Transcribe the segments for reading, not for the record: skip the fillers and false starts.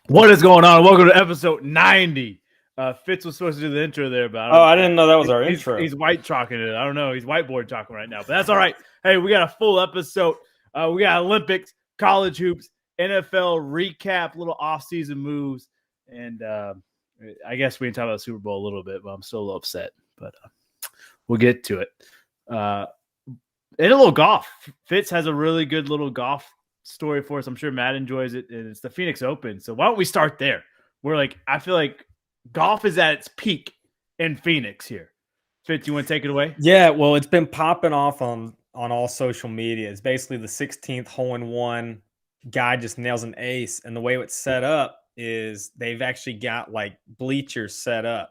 What is going on? Welcome to episode 90. Fitz was supposed to do the intro there, but I didn't know that was our intro. He's white chalking it. I don't know. He's whiteboard chalking right now, but that's all right. Hey, we got a full episode. We got Olympics, college hoops, NFL recap, little off-season moves, and I guess we can talk about the Super Bowl a little bit, but I'm still a little upset. But we'll get to it. And a little golf. Fitz has a really good little golf story for us. I'm sure Matt enjoys it, and it's the Phoenix Open. So why don't we start there? I feel like golf is at its peak in Phoenix here. Fitz, you want to take it away? Yeah, well, it's been popping off on all social media. It's basically the 16th hole-in-one. Guy just nails an ace, and the way it's set up is they've actually got like bleachers set up,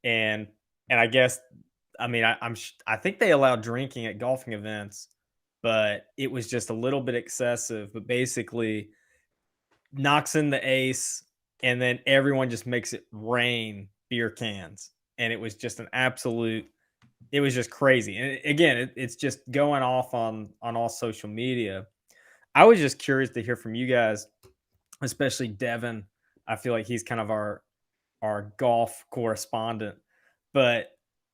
and I guess I think they allow drinking at golfing events, but it was just a little bit excessive. But basically, knocks in the ace, and then everyone just makes it rain beer cans, and it was just it was just crazy. And again, it's just going off on all social media. I was just curious to hear from you guys, especially Devin. I feel like he's kind of our golf correspondent, but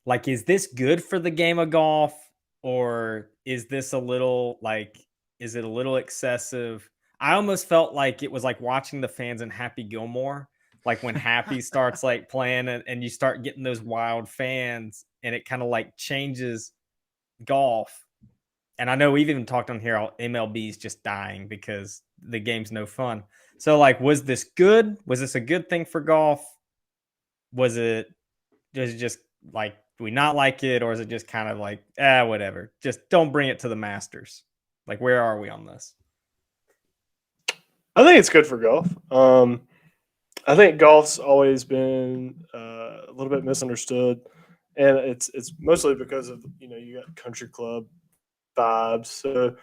like, is this good for the game of golf, or is this is it a little excessive? I almost felt like it was like watching the fans in Happy Gilmore, like when Happy starts like playing and you start getting those wild fans, and it kind of like changes golf. And I know we've even talked on here how MLB is just dying because the game's no fun. So like, was this good? Was this a good thing for golf? Was it just like, do we not like it, or is it just kind of like, whatever? Just don't bring it to the Masters. Like, where are we on this? I think it's good for golf. I think golf's always been a little bit misunderstood, and it's mostly because of you got country club vibes. So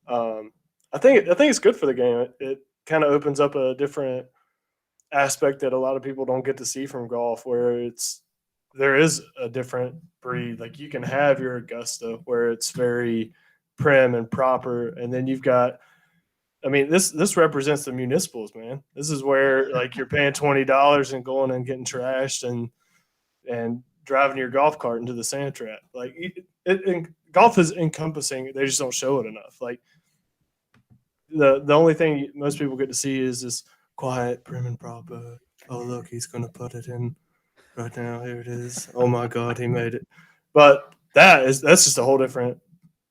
I think it's good for the game. It kind of opens up a different aspect that a lot of people don't get to see from golf, where there is a different breed. Like, you can have your Augusta where it's very prim and proper, and then you've got, I mean, this represents the municipals, man. This is where like you're paying $20 and going and getting trashed and driving your golf cart into the sand trap. Like, golf is encompassing. They just don't show it enough. Like, the only thing most people get to see is this quiet, prim and proper. Oh, look, he's going to put it in right now. Here it is. Oh my God, he made it. But that's just a whole different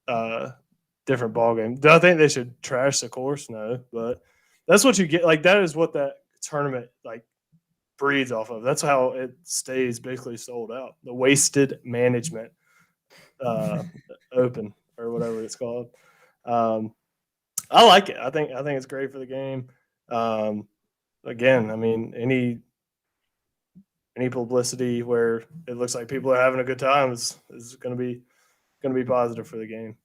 ball game. Do I think they should trash the course? No, but that's what you get. Like, that is what that tournament like breeds off of. That's how it stays basically sold out. The Wasted Management Open, or whatever it's called. I like it. I think it's great for the game. Again, I mean, any publicity where it looks like people are having a good time is going to be positive for the game.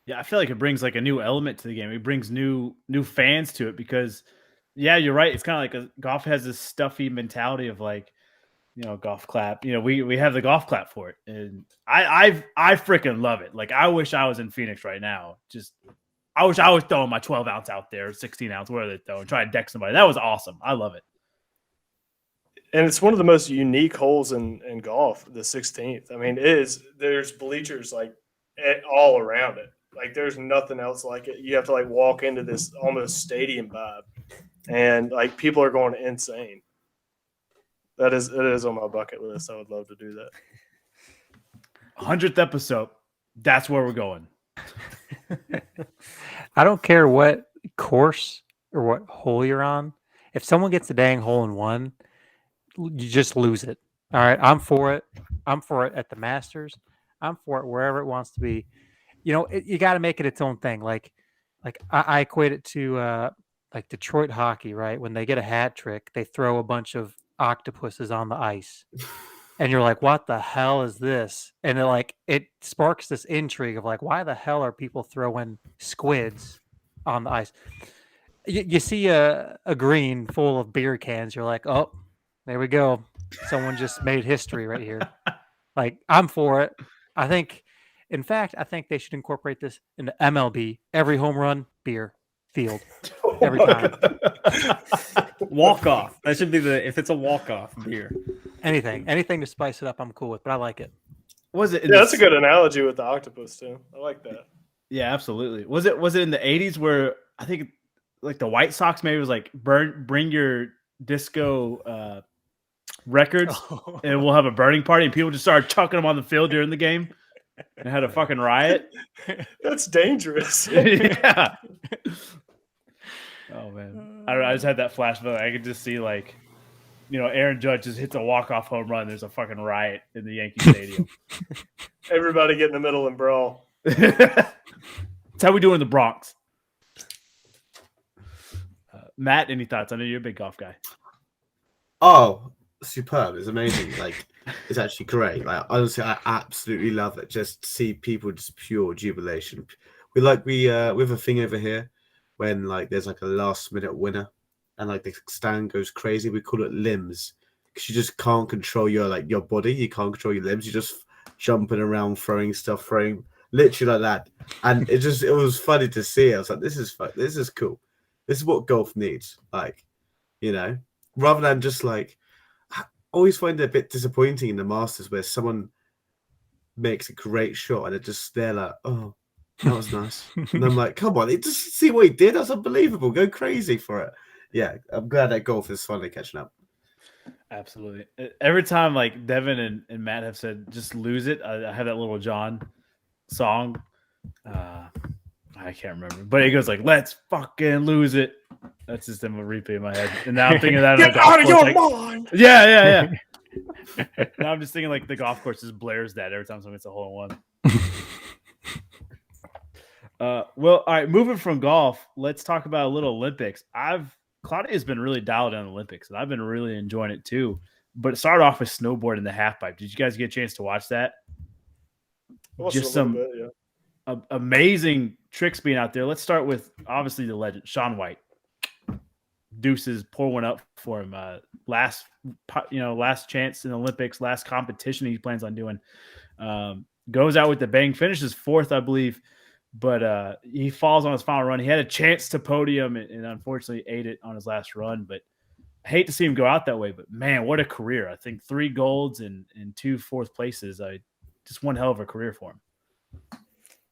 Yeah, I feel like it brings like a new element to the game. It brings new fans to it because, yeah, you're right. It's kind of like golf has this stuffy mentality of like, golf clap. We have the golf clap for it, and I freaking love it. Like, I wish I was in Phoenix right now. Just, I wish I was throwing my 12 ounce out there, 16 ounce, where they throw, and try to deck somebody. That was awesome. I love it. And it's one of the most unique holes in golf, the 16th. I mean, there's bleachers like all around it. Like, there's nothing else like it. You have to like walk into this almost stadium vibe, and like people are going insane. It is on my bucket list. I would love to do that. 100th episode. That's where we're going. I don't care what course or what hole you're on. If someone gets a dang hole-in-one, you just lose it. All right, I'm for it. I'm for it at the Masters. I'm for it wherever it wants to be. You got to make it its own thing. Like I equate it to like Detroit hockey, right? When they get a hat trick, they throw a bunch of octopuses on the ice, and you're like, "What the hell is this?" And it sparks this intrigue of like, why the hell are people throwing squids on the ice? You see a green full of beer cans, you're like, "Oh, there we go. Someone just made history right here." Like, I'm for it. I think they should incorporate this into MLB. Every home run, beer. field every time. Walk off. That should be if it's a walk off beer. Anything to spice it up, I'm cool with. But I like it. Was it? Yeah, that's a good analogy with the octopus too. I like that. Yeah, absolutely. Was it in the 80s where I think like the White Sox maybe was like bring your disco records and we'll have a burning party, and people just started chucking them on the field during the game and had a fucking riot. That's dangerous. Yeah. Oh man, I don't know. I just had that flashback. I could just see like, Aaron Judge just hits a walk-off home run. There's a fucking riot in the Yankee Stadium. Everybody get in the middle and brawl. That's how we do in the Bronx. Matt, any thoughts? I know you're a big golf guy. Oh, superb! It's amazing. Like, it's actually great. Like, honestly, I absolutely love it. Just see people just pure jubilation. We have a thing over here when like there's like a last minute winner and like the stand goes crazy. We call it limbs because you just can't control your body. You can't control your limbs. You're just jumping around, throwing stuff, literally like that. And it was funny to see. I was like, this is fun. This is cool. This is what golf needs. Like, rather than just like, I always find it a bit disappointing in the Masters where someone makes a great shot and they're like, oh, that was nice. And I'm like, come on, just see what he did. That's unbelievable. Go crazy for it. Yeah, I'm glad that golf is finally catching up. Absolutely. Every time like Devin and Matt have said, just lose it, I have that Little John song. I can't remember, but it goes like, let's fucking lose it. That's just a replay in my head. And now I'm thinking of that. Get out of your mind. Yeah. Now I'm just thinking like the golf course just blares that every time someone hits a hole in one. Well, all right, moving from golf, let's talk about a little Olympics. Claudia's been really dialed in Olympics, and I've been really enjoying it too. But it started off with snowboard in the half pipe. Did you guys get a chance to watch that? Just some amazing tricks being out there. Let's start with obviously the legend, Shaun White. Deuces, pour one up for him. Last chance in the Olympics, last competition he plans on doing. Goes out with the bang, finishes fourth, I believe. But he falls on his final run. He had a chance to podium and unfortunately ate it on his last run. But I hate to see him go out that way. But, man, what a career. I think 3 golds and 2 fourth places. Just one hell of a career for him.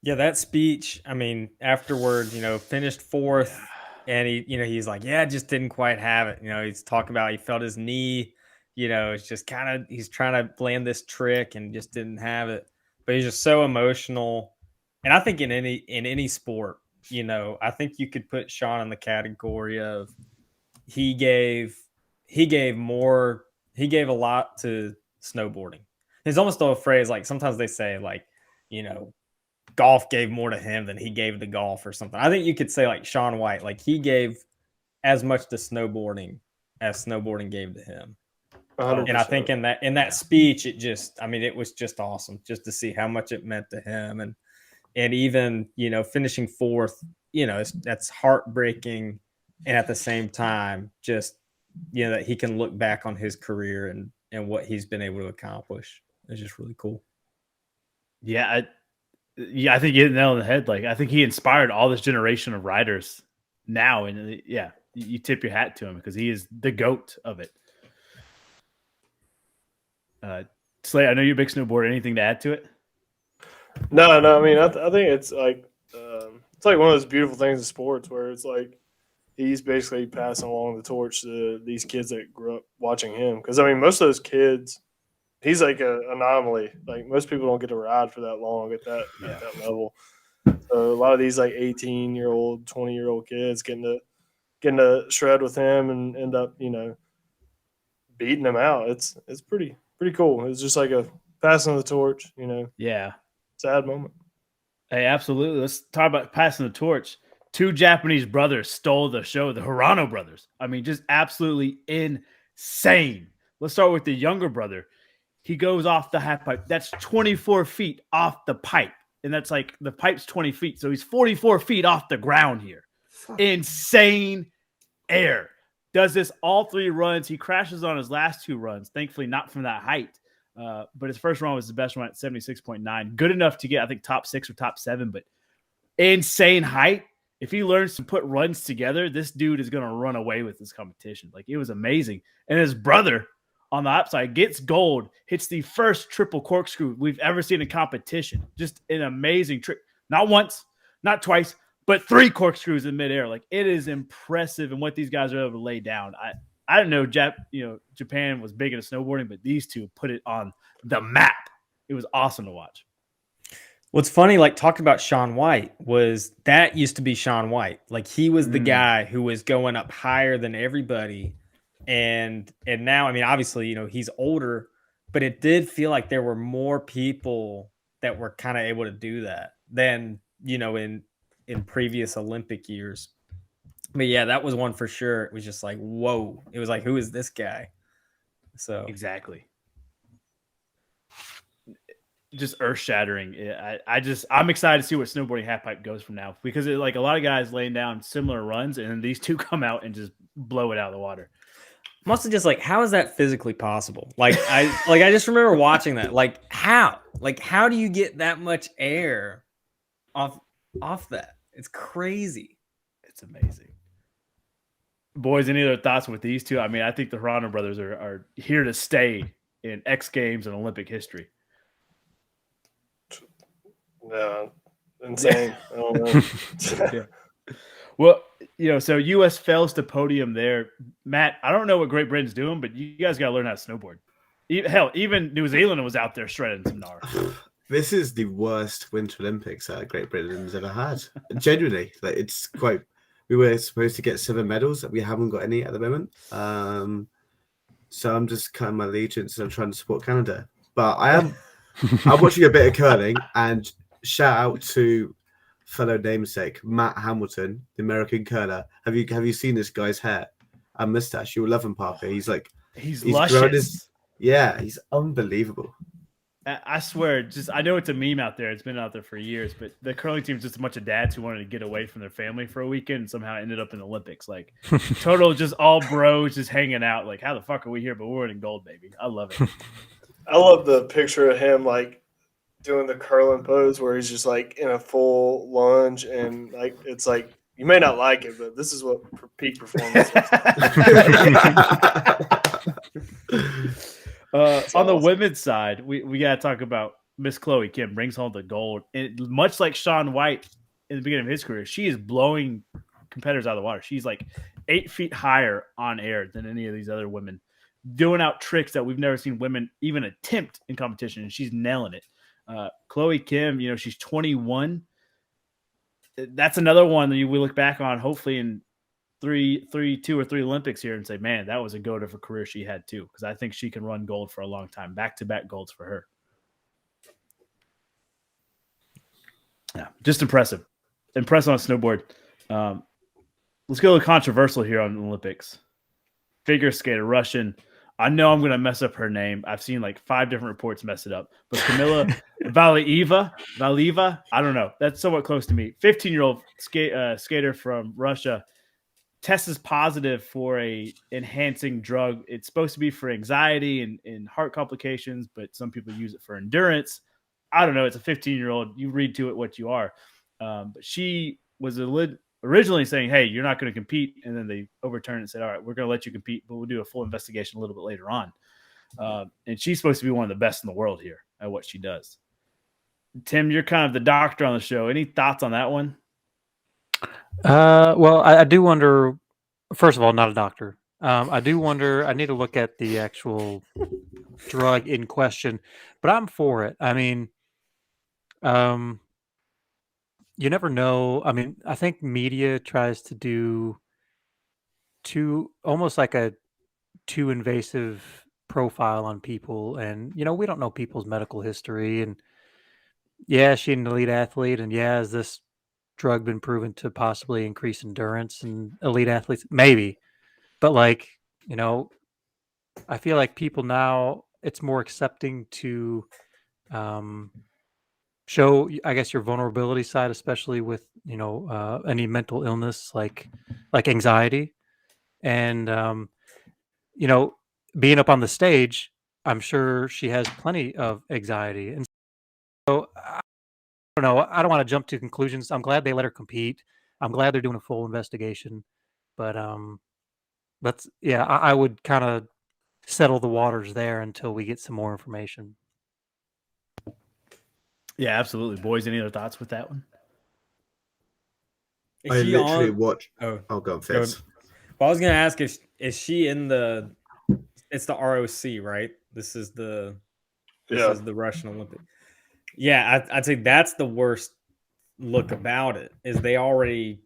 Yeah, that speech, I mean, afterwards, finished fourth. And he's like, yeah, just didn't quite have it. He's talking about he felt his knee. It's just he's trying to land this trick and just didn't have it. But he's just so emotional. And I think in any sport, I think you could put Shaun in the category of he gave a lot to snowboarding. There's almost a phrase like sometimes they say like, golf gave more to him than he gave to golf or something. I think you could say like Shaun White, like he gave as much to snowboarding as snowboarding gave to him. 100%. And I think in that speech, it was just awesome just to see how much it meant to him. And even, finishing fourth, that's heartbreaking. And at the same time, just, that he can look back on his career and what he's been able to accomplish. It's just really cool. Yeah. I think you hit the nail on the head. Like, I think he inspired all this generation of riders now. And yeah, you tip your hat to him because he is the GOAT of it. Slay, I know you're a big snowboarder. Anything to add to it? No. I mean, I think it's like one of those beautiful things in sports where it's like he's basically passing along the torch to these kids that grew up watching him. Because I mean, most of those kids, he's like an anomaly. Like most people don't get to ride for that long at that level. So a lot of these like 18-year-old, 20-year-old kids getting to shred with him and end up beating him out. It's pretty cool. It's just like a passing of the torch. Yeah. Sad moment. Hey, absolutely. Let's talk about passing the torch. 2 Japanese brothers stole the show, the Hirano brothers. I mean, just absolutely insane. Let's start with the younger brother. He goes off the half pipe. That's 24 feet off the pipe. And that's like the pipe's 20 feet. So he's 44 feet off the ground here. Insane air. Does this all 3 runs. He crashes on his last 2 runs. Thankfully, not from that height. But his first run was the best run at 76.9. Good enough to get, I think, top 6 or top 7. But insane height. if he learns to put runs together, this dude is going to run away with this competition. Like, it was amazing. And his brother on the upside gets gold, hits the first triple corkscrew we've ever seen in competition. Just an amazing trick. Not once, not twice, but 3 corkscrews in midair. Like, it is impressive and what these guys are able to lay down. I don't know, Japan was big into snowboarding, but these two put it on the map. It was awesome to watch. What's funny, like talking about Shaun White, was that used to be Shaun White. Like, he was the guy who was going up higher than everybody. And now, I mean, obviously, he's older, but it did feel like there were more people that were kind of able to do that than, in previous Olympic years. But yeah, that was one for sure. It was just like, whoa. It was like, who is this guy? So exactly. Just earth shattering. I'm excited to see what snowboarding halfpipe goes from now, because a lot of guys laying down similar runs, and then these two come out and just blow it out of the water. I'm also just like, how is that physically possible? Like, I just remember watching that. Like, how do you get that much air off that? It's crazy. It's amazing. Boys, any other thoughts with these two? I mean, I think the Hirano brothers are here to stay in X Games and Olympic history. Yeah, insane. I don't know. Yeah. Well, so U.S. fails to podium there. Matt, I don't know what Great Britain's doing, but you guys got to learn how to snowboard. Hell, even New Zealand was out there shredding some gnar. This is the worst Winter Olympics Great Britain's ever had. Genuinely, like, it's quite. We were supposed to get 7 medals. We haven't got any at the moment. So I'm just cutting my allegiance and I'm trying to support Canada. But I'm watching a bit of curling, and shout out to fellow namesake Matt Hamilton, the American curler. Have you seen this guy's hair and mustache? You'll love him, Parker. He's luscious. He's unbelievable. I swear, I know it's a meme out there. It's been out there for years, but the curling team is just a bunch of dads who wanted to get away from their family for a weekend and somehow ended up in the Olympics. Like, total, just all bros just hanging out. Like, how the fuck are we here? But we're winning gold, baby. I love it. I love the picture of him like doing the curling pose where he's just like in a full lunge, and like it's like, you may not like it, but this is what peak performance is. On the women's side, we got to talk about Miss Chloe Kim brings home the gold. And much like Shaun White in the beginning of his career, she is blowing competitors out of the water. She's like 8 feet higher on air than any of these other women, doing out tricks that we've never seen women even attempt in competition, and she's nailing it. Chloe Kim, she's 21. That's another one that we look back on, hopefully in 2 or 3 Olympics here, and say, man, that was a goat of a career she had too, because I think she can run gold for a long time. Back-to-back golds for her. Yeah, just impressive. Impressive on snowboard. Let's go controversial here on the Olympics. Figure skater, Russian. I know I'm going to mess up her name. I've seen like 5 different reports mess it up. But Kamila Valieva, I don't know. That's somewhat close to me. 15-year-old skater from Russia tests positive for a enhancing drug. It's supposed to be for anxiety and heart complications, but some people use it for endurance. I don't know. It's a 15-year-old. You read to it what you are. But she was originally saying, hey, you're not going to compete. And then they overturned and said, all right, we're going to let you compete, but we'll do a full investigation a little bit later on. And she's supposed to be one of the best in the world here at what she does. Tim, you're kind of the doctor on the show. Any thoughts on that one? Well, I do wonder, first of all, not a doctor. I do wonder, I need to look at the actual drug in question, but I'm for it. I mean, you never know. I mean, I think media tries to do almost like a too invasive profile on people. And, we don't know people's medical history. And yeah, she's an elite athlete. And yeah, has this drug been proven to possibly increase endurance in elite athletes? Maybe. But I feel like people now, it's more accepting to show, I guess, your vulnerability side, especially with, any mental illness like anxiety. And, being up on the stage, I'm sure she has plenty of anxiety. And so I don't know. I don't want to jump to conclusions. I'm glad they let her compete. I'm glad they're doing a full investigation, but I would kind of settle the waters there until we get some more information. Yeah, absolutely. Boys, any other thoughts with that one? Is I she literally on? watched. Oh, Oh, go on, go ahead. Fitz. Well, I was gonna ask if is she in the? It's the ROC, right? This is the Russian Olympic. Yeah, I'd say that's the worst look about it. Is they already,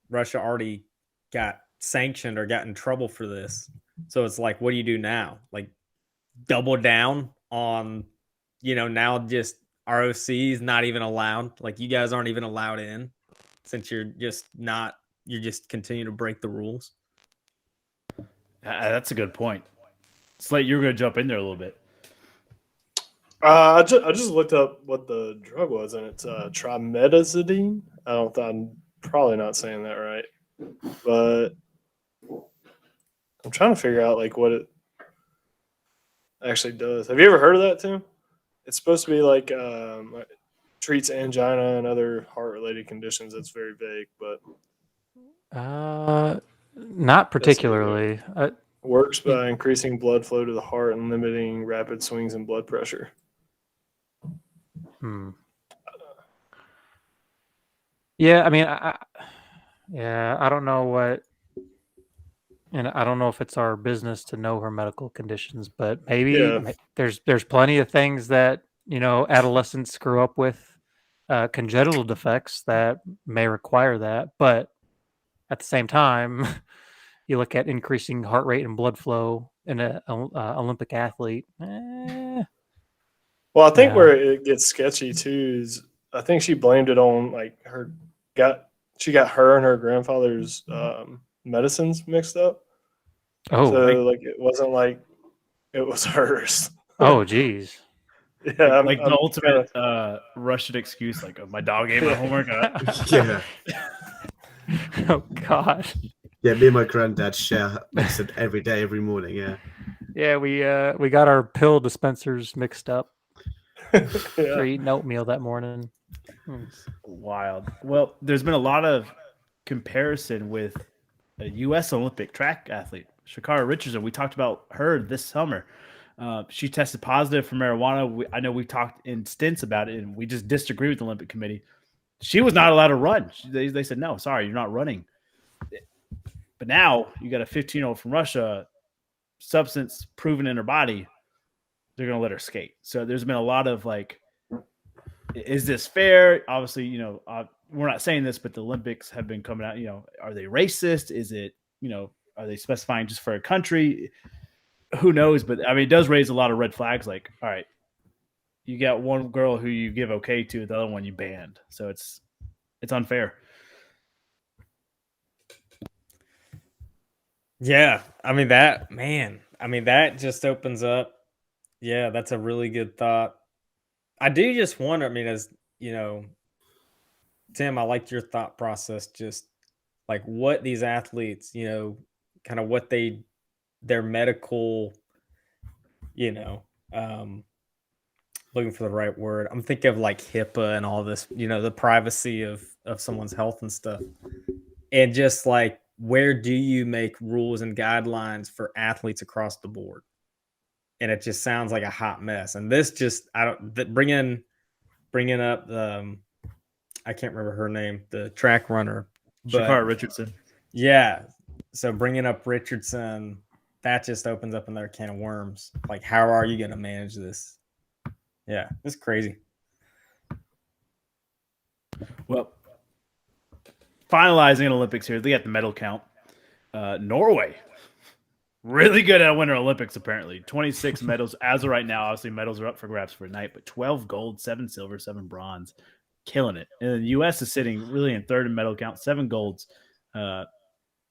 Russia already got sanctioned or got in trouble for this. So it's like, what do you do now? Like, double down on, now just ROC is not even allowed. Like, you guys aren't even allowed in since you're just continue to break the rules. That's a good point. Slate, you were going to jump in there a little bit. I just looked up what the drug was, and it's trimetazidine. I'm probably not saying that right, but I'm trying to figure out like what it actually does. Have you ever heard of that, Tim? It's supposed to be like treats angina and other heart-related conditions. That's very vague, but Not particularly. works by increasing blood flow to the heart and limiting rapid swings in blood pressure. Yeah, I mean, I don't know what, and I don't know if it's our business to know her medical conditions, but maybe there's plenty of things that adolescents screw up with, congenital defects that may require that, but at the same time, you look at increasing heart rate and blood flow in an Olympic athlete. Well, I think where it gets sketchy too is I think she blamed it on like she got her and her grandfather's medicines mixed up. Oh, so like it wasn't like it was hers. Oh, geez. Yeah, like the ultimate Russian excuse, like my dog ate my homework. Yeah. Oh God. Yeah, me and my granddad share medicine every day, every morning. Yeah. Yeah, we got our pill dispensers mixed up. Yeah. For eating oatmeal that morning. Wild. Well, there's been a lot of comparison with a U.S. Olympic track athlete, Sha'Carri Richardson. We talked about her this summer. She tested positive for marijuana. I know we talked in stints about it, and we just disagree with the Olympic Committee. She was not allowed to run. They said, no, sorry, you're not running. But now you got a 15-year-old from Russia, substance proven in her body. They're going to let her skate. So there's been a lot of like, is this fair? Obviously, we're not saying this, but the Olympics have been coming out, are they racist? Is it, are they specifying just for a country? Who knows? But I mean, it does raise a lot of red flags. Like, all right, you got one girl who you give okay to, the other one you banned. So it's unfair. Yeah. I mean, that just opens up. Yeah, that's a really good thought. I do just wonder, I mean, as Tim, I liked your thought process, just like what these athletes, kind of what their medical, looking for the right word. I'm thinking of like HIPAA and all this, the privacy of someone's health and stuff. And just like, where do you make rules and guidelines for athletes across the board? And it just sounds like a hot mess. And this just, bringing up I can't remember her name, the track runner. Sha'Carri Richardson. Yeah. So bringing up Richardson, that just opens up another can of worms. Like, how are you going to manage this? Yeah, it's crazy. Well, finalizing an Olympics here, they got the medal count. Norway, really good at Winter Olympics, apparently. 26 medals as of right now. Obviously, medals are up for grabs for tonight, but 12 gold, 7 silver, 7 bronze. Killing it. And the U.S. is sitting really in third in medal count, 7 golds,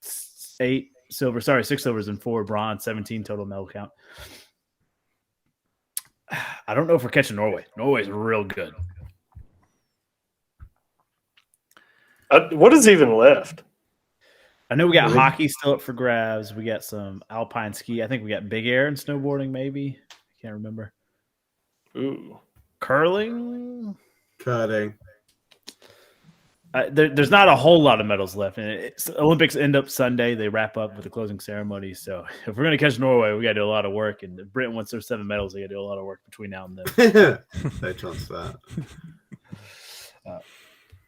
6 silvers and 4 bronze, 17 total medal count. I don't know if we're catching Norway. Norway's real good. What is even left? I know we got hockey still up for grabs. We got some alpine ski. I think we got big air and snowboarding, maybe. I can't remember. Ooh. Curling. there's not a whole lot of medals left, and Olympics end up Sunday. They wrap up with the closing ceremony. So if we're gonna catch Norway, we got to do a lot of work. And if Britain wants their 7 medals, they got to do a lot of work between now and then. No chance for that.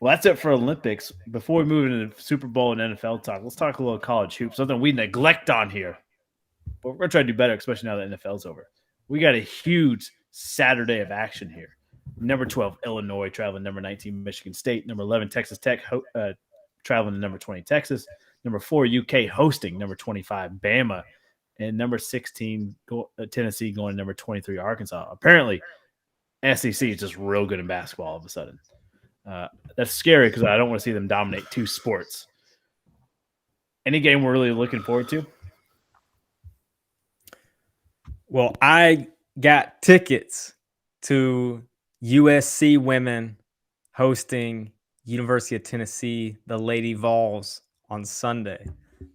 Well, that's it for Olympics. Before we move into Super Bowl and NFL talk, let's talk a little college hoops, something we neglect on here. But we're going to try to do better, especially now that NFL's over. We got a huge Saturday of action here. Number 12, Illinois, traveling number 19, Michigan State. Number 11, Texas Tech, traveling to number 20, Texas. Number 4, UK, hosting number 25, Bama. And number 16, Tennessee, going to number 23, Arkansas. Apparently, SEC is just real good in basketball all of a sudden. That's scary because I don't want to see them dominate 2 sports. Any game we're really looking forward to? Well, I got tickets to USC women hosting University of Tennessee, the Lady Vols, on Sunday.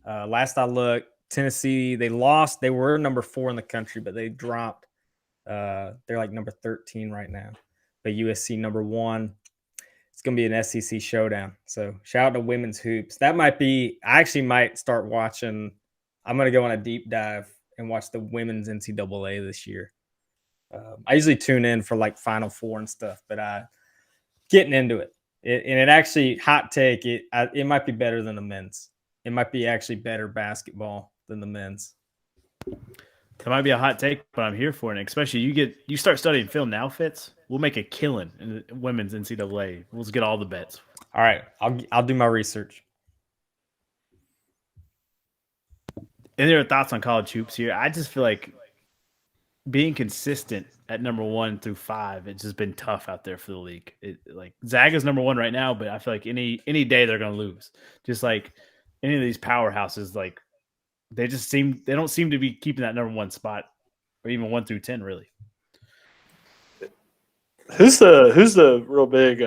Last I looked, Tennessee, they lost. They were number 4 in the country, but they dropped. They're like number 13 right now. But USC number 1. It's going to be an SEC showdown. So shout out to women's hoops. That might be – I actually might start watching – I'm going to go on a deep dive and watch the women's NCAA this year. I usually tune in for like Final Four and stuff, but getting into it. And it actually, hot take, it might be better than the men's. It might be actually better basketball than the men's. That might be a hot take, but I'm here for it. And especially you start studying film now, Fitz. We'll make a killing in the women's NCAA. We'll just get all the bets. All right, I'll do my research. Any other thoughts on college hoops here? I just feel like being consistent at number 1 through 5, it's just been tough out there for the league. Like Zaga's number 1 right now, but I feel like any day they're going to lose. Just like any of these powerhouses, like they don't seem to be keeping that number 1 spot, or even 1 through 10, really. Who's the real big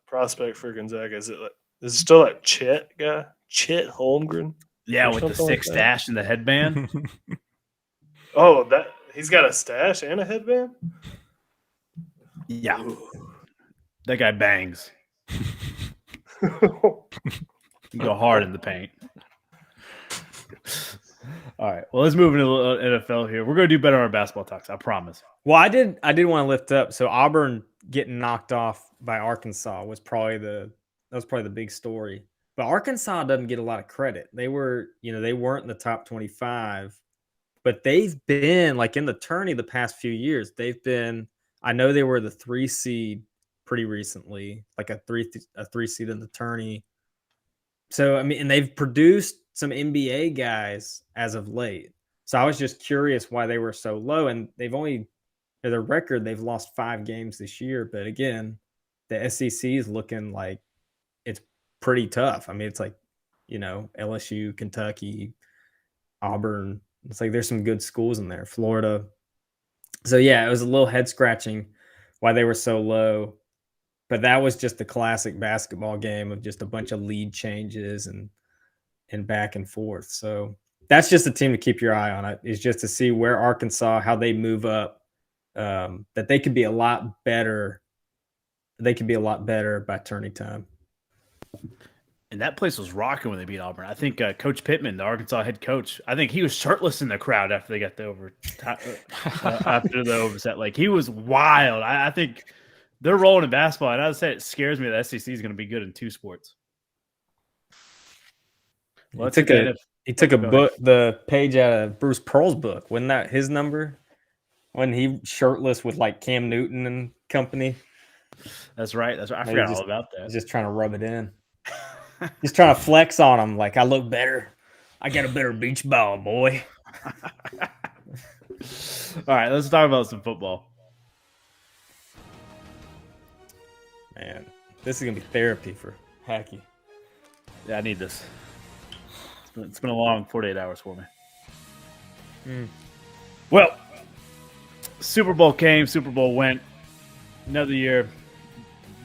prospect for Gonzaga? Is it still that Chet guy, Chet Holmgren? Yeah, with the sick stash and the headband. Oh, that he's got a stash and a headband. Yeah, that guy bangs. You go hard in the paint. All right. Well, let's move into NFL here. We're going to do better on our basketball talks. I promise. Well, I did want to lift up. So Auburn getting knocked off by Arkansas was probably the big story. But Arkansas doesn't get a lot of credit. They weren't in the top 25, but they've been like in the tourney the past few years. I know they were the 3 seed pretty recently, like a 3 seed in the tourney. So, I mean, and they've produced some NBA guys as of late. So I was just curious why they were so low. And they've only, their record, they've lost 5 games this year. But again, the SEC is looking like it's pretty tough. I mean, it's like, LSU, Kentucky, Auburn. It's like there's some good schools in there, Florida. So, yeah, it was a little head scratching why they were so low. But that was just the classic basketball game of just a bunch of lead changes and back and forth. So that's just a team to keep your eye on. It is just to see where Arkansas, how they move up, that they could be a lot better. They could be a lot better by tourney time. And that place was rocking when they beat Auburn. I think Coach Pittman, the Arkansas head coach, I think he was shirtless in the crowd after they got after the overset. Like, he was wild. I think they're rolling in basketball. And as I said, it scares me that SEC is going to be good in 2 sports. Well, he took the page out of Bruce Pearl's book. Wasn't that his number? When he shirtless with like Cam Newton and company? That's right. I forgot all about that. He's just trying to rub it in. He's trying to flex on him. Like, I look better. I got a better beach ball, boy. All right, let's talk about some football. Man, this is going to be therapy for Hacky. Yeah, I need this. It's been a long 48 hours for me. Well, Super Bowl came, Super Bowl went. Another year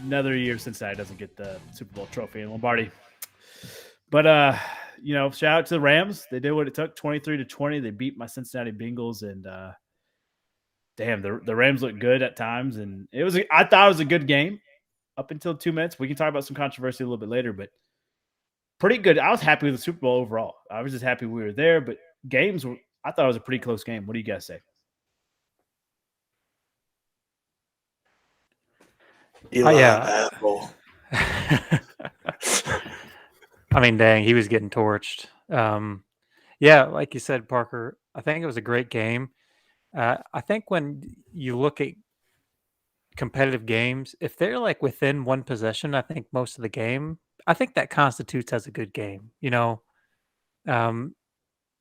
Cincinnati doesn't get the Super Bowl trophy in Lombardi. But shout out to the Rams. They did what it took, 23-20. They beat my Cincinnati Bengals, and damn, the Rams look good at times. And I thought it was a good game. up until 2 minutes. We can talk about some controversy a little bit later, but pretty good. I was happy with the Super Bowl overall. I was just happy we were there, but I thought it was a pretty close game. What do you guys say? Eli yeah. Apple. I mean, dang, he was getting torched. Yeah, like you said, Parker, I think it was a great game. I think when you look at competitive games, if they're like within one possession, I think most of the game, I think that constitutes as a good game.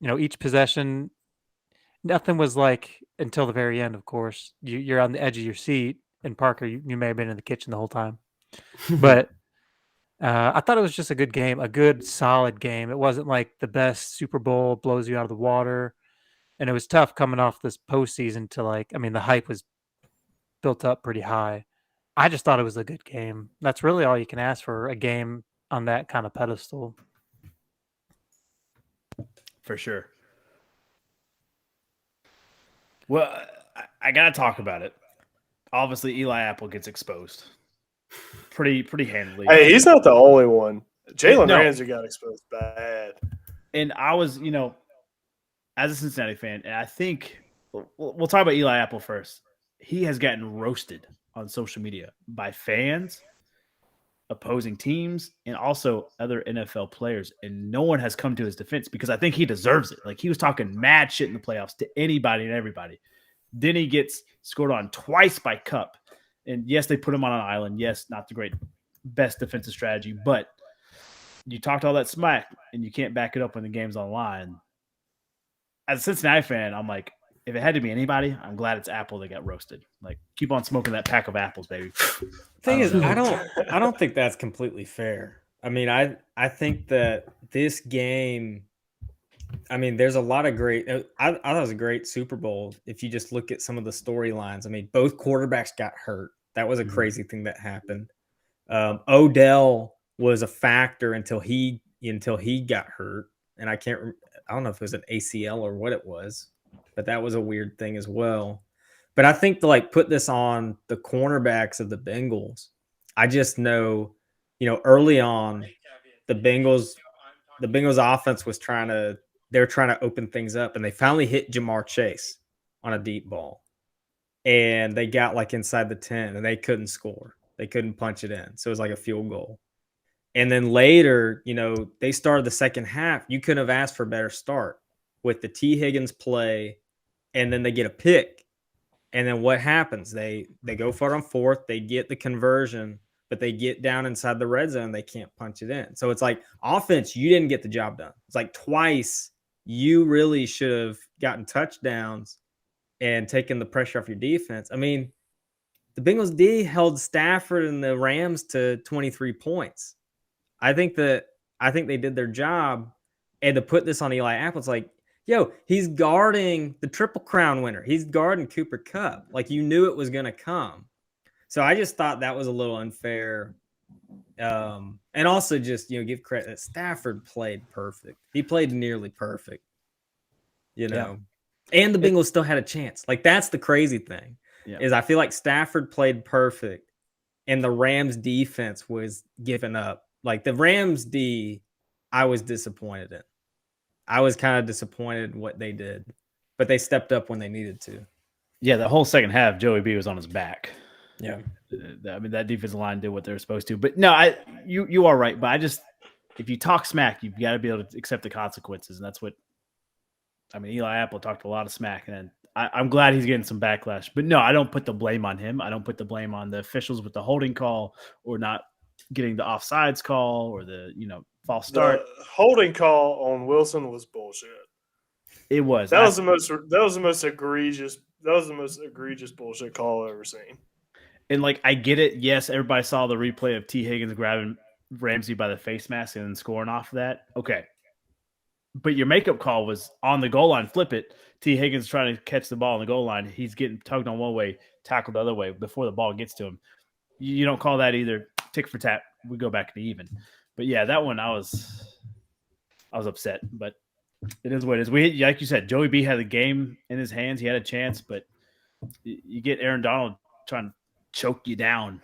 Each possession, nothing was like until the very end. Of course, you're on the edge of your seat, and Parker, you may have been in the kitchen the whole time, but. I thought it was just a good game, a good solid game. It wasn't like the best Super Bowl blows you out of the water, and it was tough coming off this postseason the hype was built up pretty high. I just thought it was a good game. That's really all you can ask for a game on that kind of pedestal. For sure. Well, I got to talk about it. Obviously, Eli Apple gets exposed pretty handily. Hey, he's not the only one. Jalen No. Ramsey got exposed bad. And I was, as a Cincinnati fan, and I think we'll talk about Eli Apple first. He has gotten roasted on social media by fans, opposing teams, and also other NFL players. And no one has come to his defense because I think he deserves it. Like, he was talking mad shit in the playoffs to anybody and everybody. Then he gets scored on twice by Kupp. And yes, they put him on an island. Yes, not the best defensive strategy, but you talked all that smack and you can't back it up when the game's on the line. As a Cincinnati fan, I'm like, if it had to be anybody, I'm glad it's Apple that got roasted. Like, keep on smoking that pack of apples, baby. Thing is, I don't think that's completely fair. I mean, I think that this game, I mean, there's a lot of great. I thought it was a great Super Bowl. If you just look at some of the storylines, I mean, both quarterbacks got hurt. That was a crazy thing that happened. Odell was a factor until he got hurt, and I don't know if it was an ACL or what it was, but that was a weird thing as well. But I think to put this on the cornerbacks of the Bengals, I just know, early on, the Bengals offense was trying to open things up, and they finally hit Jamar Chase on a deep ball, and they got inside the 10, and they couldn't score. They couldn't punch it in. So it was like a field goal. And then later, they started the second half. You couldn't have asked for a better start with the T. Higgins play, and then they get a pick. And then what happens? They go for it on fourth. They get the conversion, but they get down inside the red zone. They can't punch it in. So it's like, offense, you didn't get the job done. It's like twice you really should have gotten touchdowns and taken the pressure off your defense. I mean, the Bengals D held Stafford and the Rams to 23 points. I think they did their job. And to put this on Eli Apple, it's like, yo, he's guarding the Triple Crown winner. He's guarding Cooper Kupp. Like, you knew it was going to come. So I just thought that was a little unfair. And also just, give credit that Stafford played perfect. He played nearly perfect, Yeah. And the Bengals still had a chance. Like, that's the crazy thing is I feel like Stafford played perfect and the Rams defense was giving up. Like, the Rams D, I was disappointed in. I was kind of disappointed in what they did, but they stepped up when they needed to. Yeah, the whole second half, Joey B was on his back. Yeah. I mean, that defensive line did what they were supposed to. But no, you are right. But if you talk smack, you've got to be able to accept the consequences. And that's what, Eli Apple talked a lot of smack. And I'm glad he's getting some backlash. But no, I don't put the blame on him. I don't put the blame on the officials with the holding call or not getting the offsides call or the, false start. The holding call on Wilson was bullshit. It was. That was the most egregious bullshit call I've ever seen. And I get it. Yes, everybody saw the replay of T. Higgins grabbing Ramsey by the face mask and then scoring off of that. Okay. But your makeup call was on the goal line, flip it. T. Higgins trying to catch the ball on the goal line. He's getting tugged on one way, tackled the other way before the ball gets to him. You don't call that either. Tick for tat. We go back to even. But yeah, that one I was upset. But it is what it is. Like you said, Joey B had the game in his hands. He had a chance, but you get Aaron Donald trying to choke you down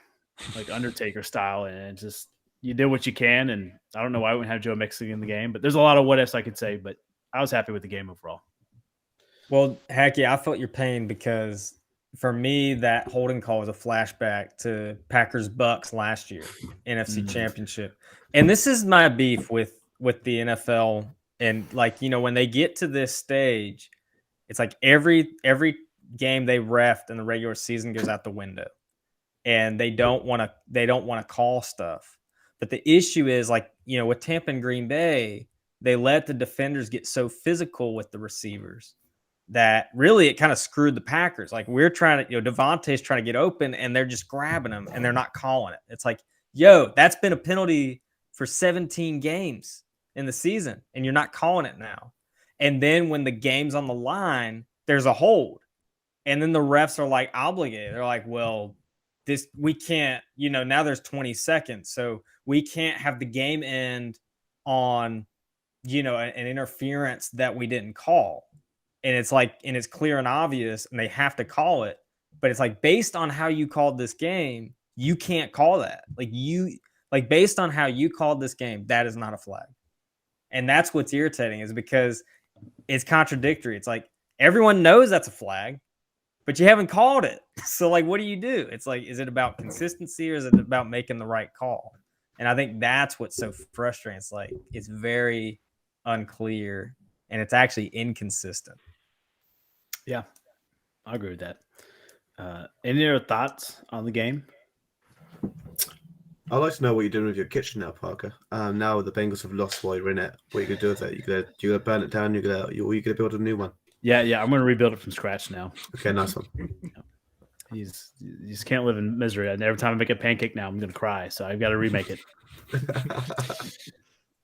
like Undertaker style, and just you did what you can. And I don't know why we wouldn't have Joe Mixon in the game, but there's a lot of what ifs I could say. But I was happy with the game overall. Well, Hacky, I felt your pain because for me, that holding call was a flashback to Packers Bucks last year, NFC Championship. And this is my beef with the NFL. And like, when they get to this stage, it's like every game they refed in the regular season goes out the window. And they don't want to call stuff. But the issue is like, with Tampa and Green Bay, they let the defenders get so physical with the receivers that really it kind of screwed the Packers. Like we're trying to, Devontae's trying to get open and they're just grabbing them and they're not calling it. It's like, that's been a penalty for 17 games in the season and you're not calling it now. And then when the game's on the line, there's a hold. And then the refs are like obligated. They're like, well, we can't, now there's 20 seconds. So we can't have the game end on, an interference that we didn't call. And it's like, and it's clear and obvious and they have to call it, but it's like, based on how you called this game, you can't call that. Based on how you called this game, that is not a flag. And that's what's irritating is because it's contradictory. It's like, everyone knows that's a flag, but you haven't called it. So like, what do you do? It's like, is it about consistency or is it about making the right call? And I think that's what's so frustrating. It's like, it's very unclear and it's actually inconsistent. Yeah, I agree with that. Any other thoughts on the game? I'd like to know what you're doing with your kitchen now, Parker. Now the Bengals have lost while you're in it. What are you gonna do with it? You gonna burn it down? You gonna build a new one? Yeah. I'm gonna rebuild it from scratch now. Okay, nice one. You just can't live in misery. And every time I make a pancake now, I'm gonna cry. So I've got to remake it.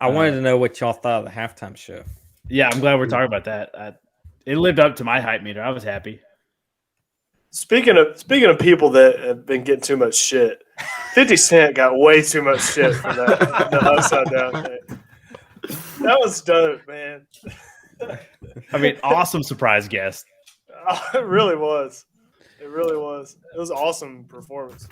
I wanted to know what y'all thought of the halftime show. Yeah, I'm glad we're talking about that. It lived up to my hype meter. I was happy. Speaking of people that have been getting too much shit, 50 Cent got way too much shit for that the upside down thing. That was dope, man. I mean, awesome surprise guest. It really was. It really was. It was an awesome performance.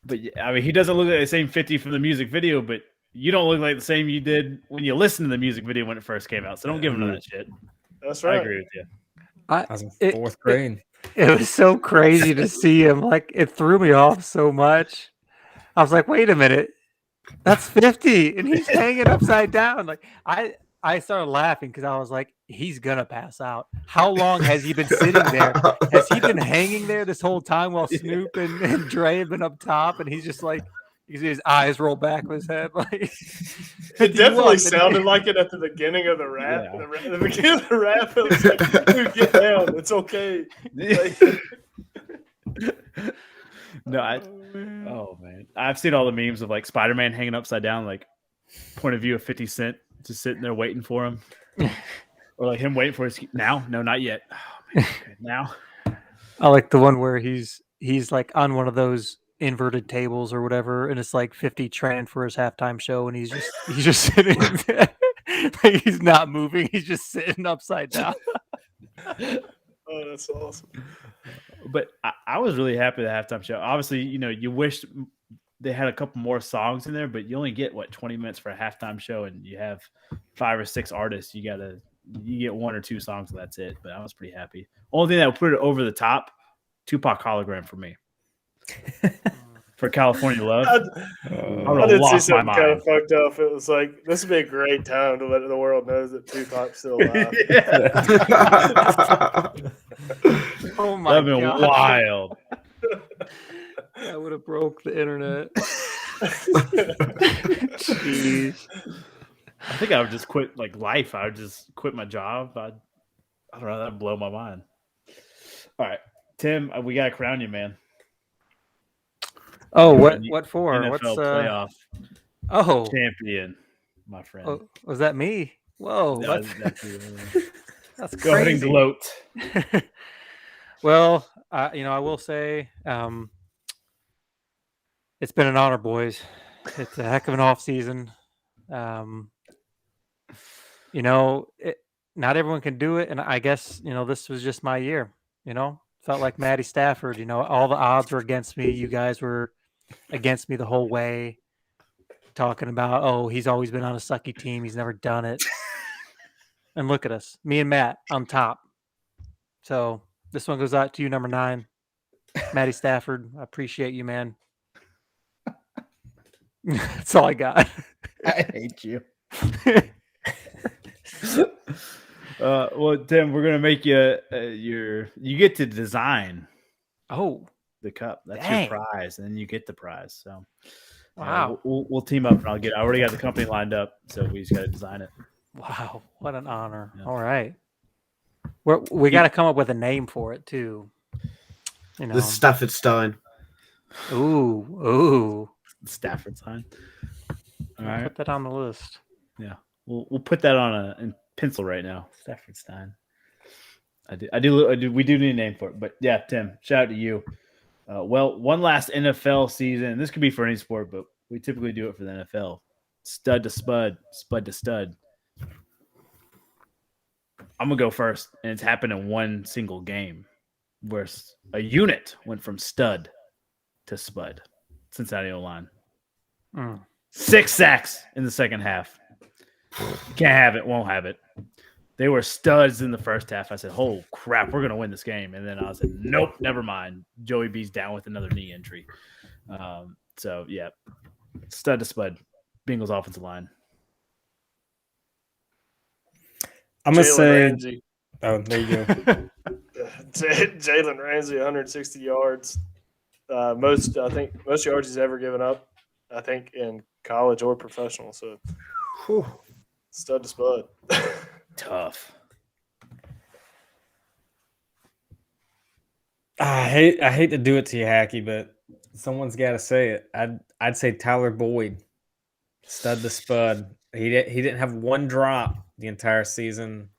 But I mean, he doesn't look like the same 50 from the music video, but you don't look like the same you did when you listened to the music video when it first came out. So don't give him that shit. That's right. I agree with you. I was in fourth grade. It was so crazy to see him. Like, it threw me off so much. I was like, wait a minute. That's 50. And he's hanging upside down. Like, I started laughing because I was like, he's going to pass out. How long has he been sitting there? Has he been hanging there this whole time while Snoop and Dre have been up top? And he's just like, you see his eyes roll back with his head. Like, it definitely sounded like it at the beginning of the rap. Yeah. The beginning of the rap, it was like, dude, get down. It's okay. Oh, man. I've seen all the memes of like Spider-Man hanging upside down, like point of view of 50 Cent just sitting there waiting for him. Or like him waiting for his now. No, not yet. Oh, man. Okay, now. I like the one where he's like on one of those inverted tables or whatever, and it's like 50 training for his halftime show, and he's just sitting there. Like, he's not moving, he's just sitting upside down. Oh, that's awesome. But I was really happy with the halftime show. Obviously, you wish they had a couple more songs in there, but you only get 20 minutes for a halftime show, and you have 5 or 6 artists. You get 1 or 2 songs, and that's it. But I was pretty happy. Only thing that would put it over the top, Tupac hologram for me. For California Love. I did see something kind of fucked up. It was like, this would be a great time to let the world know that Tupac's still alive. Oh my God. That'd been wild. That would have broke the internet. Jeez. I think I would just quit life. I would just quit my job. I don't know. That'd blow my mind. All right, Tim, we got to crown you, man. Oh, what for? NFL What's playoff champion, my friend. Oh, was that me? Whoa, that's go ahead and gloat. Well, I will say, it's been an honor, boys. It's a heck of an off season. Not everyone can do it, and I guess this was just my year. Felt like Matty Stafford. All the odds were against me. You guys were against me the whole way, talking about, oh, he's always been on a sucky team. He's never done it. And look at us, me and Matt on top. So this one goes out to you, number 9, Matty Stafford. I appreciate you, man. That's all I got. I hate you. Well, Tim, we're gonna make you you get to design Oh, the cup. That's dang. your prize, and then you get the prize. So, wow. we'll team up, and I already got the company lined up, so we just got to design it. Wow, what an honor. Yeah. All right. We got to come up with a name for it, too. You know. The Stafford Stein. Ooh. Stafford sign. All I'll right. put that on the list. Yeah, we'll put that on in pencil right now. Stafford Stein. I do. We do need a name for it, but yeah, Tim, shout out to you. Well, one last NFL season. This could be for any sport, but we typically do it for the NFL. Stud to spud, spud to stud. I'm gonna go first, and it's happened in one single game, where a unit went from stud to spud. Cincinnati O-line. 6 sacks in the second half. Can't have it. Won't have it. They were studs in the first half. I said, "Oh crap, we're gonna win this game." And then I said, "Nope, never mind." Joey B's down with another knee injury. So yeah, stud to spud. Bengals offensive line. I'm gonna Jalen say. Ramsey. Oh, there you go. Jalen Ramsey, 160 yards. Most yards he's ever given up, I think, in college or professional. So, stud to spud. Tough. I hate to do it to you, Hacky, but someone's got to say it. I'd say Tyler Boyd, stud to spud. He didn't have one drop the entire season.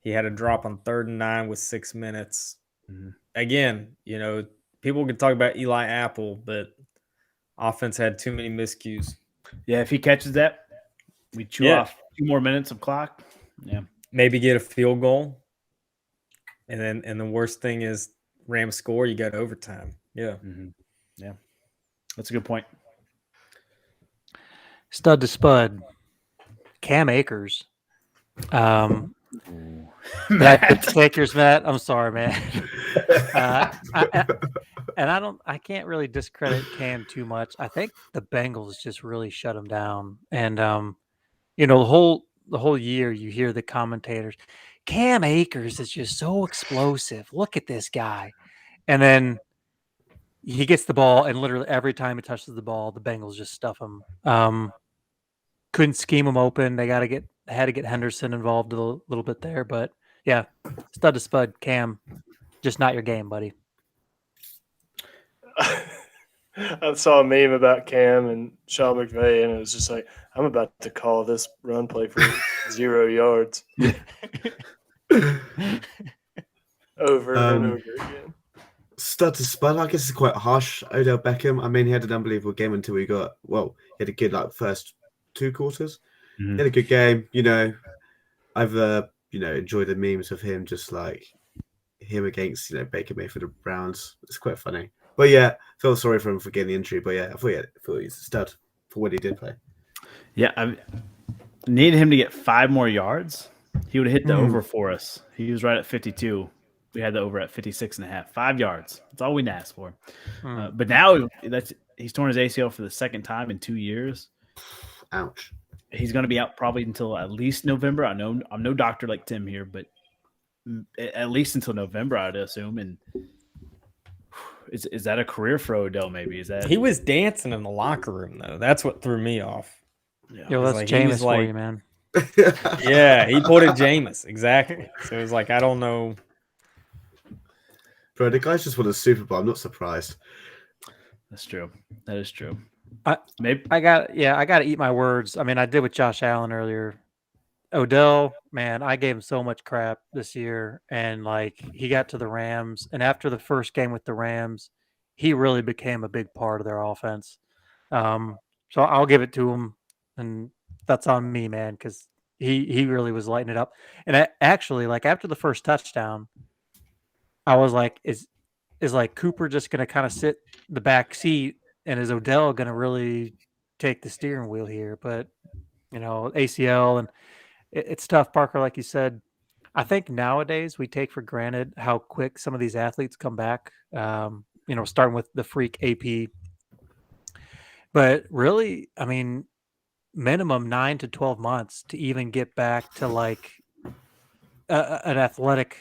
He had a drop on 3rd and 9 with 6 minutes. Mm-hmm. Again, people can talk about Eli Apple, but offense had too many miscues. Yeah, if he catches that, we chew off 2 more minutes of clock. Yeah, maybe get a field goal, and the worst thing is Rams score. You got overtime. Yeah, yeah, that's a good point. Stud to spud. Cam Akers. Matt Akers, Matt. I'm sorry, man. I can't really discredit Cam too much. I think the Bengals just really shut him down, and the whole year you hear the commentators, Cam Akers is just so explosive. Look at this guy, and then he gets the ball, and literally every time he touches the ball, the Bengals just stuff him. Couldn't scheme him open. They had to get Henderson involved a little bit there, but yeah, stud to spud, Cam, just not your game, buddy. I saw a meme about Cam and Sean McVay, and it was just like, I'm about to call this run play for 0 yards. Over and over again. Stud to spud, I guess it's quite harsh. Odell Beckham, I mean, he had an unbelievable game until he had a good first 2 quarters. Mm-hmm. He had a good game, I've enjoyed the memes of him just like him against Baker Mayfield and Browns. It's quite funny. But yeah, feel sorry for him for getting the injury. But yeah, I thought he was a stud for what he did play. Yeah, I needed him to get 5 more yards. He would have hit the over for us. He was right at 52. We had the over at 56.5. 5 yards. That's all we asked for. But now he's torn his ACL for the second time in 2 years. Ouch. He's going to be out probably until at least November. I know I'm no doctor like Tim here, but at least until November, I'd assume. And is that a career for Odell? Maybe he was dancing in the locker room though. That's what threw me off. Yeah. Yo, that's Jameis for you, man. Yeah, he quoted Jameis exactly. So it was like, I don't know. Bro, the guys just won a Super Bowl. I'm not surprised. That's true. That is true. Maybe I got to eat my words. I mean, I did with Josh Allen earlier. Odell, man, I gave him so much crap this year, and he got to the Rams, and after the first game with the Rams, he really became a big part of their offense. So I'll give it to him, and that's on me, man, because he really was lighting it up. And actually, after the first touchdown, I was like, is Cooper just going to kind of sit the back seat and is Odell going to really take the steering wheel here? But ACL, and it's tough, Parker, like you said. I think nowadays we take for granted how quick some of these athletes come back. Starting with the freak AP, but really, I mean, minimum 9 to 12 months to even get back to like an athletic,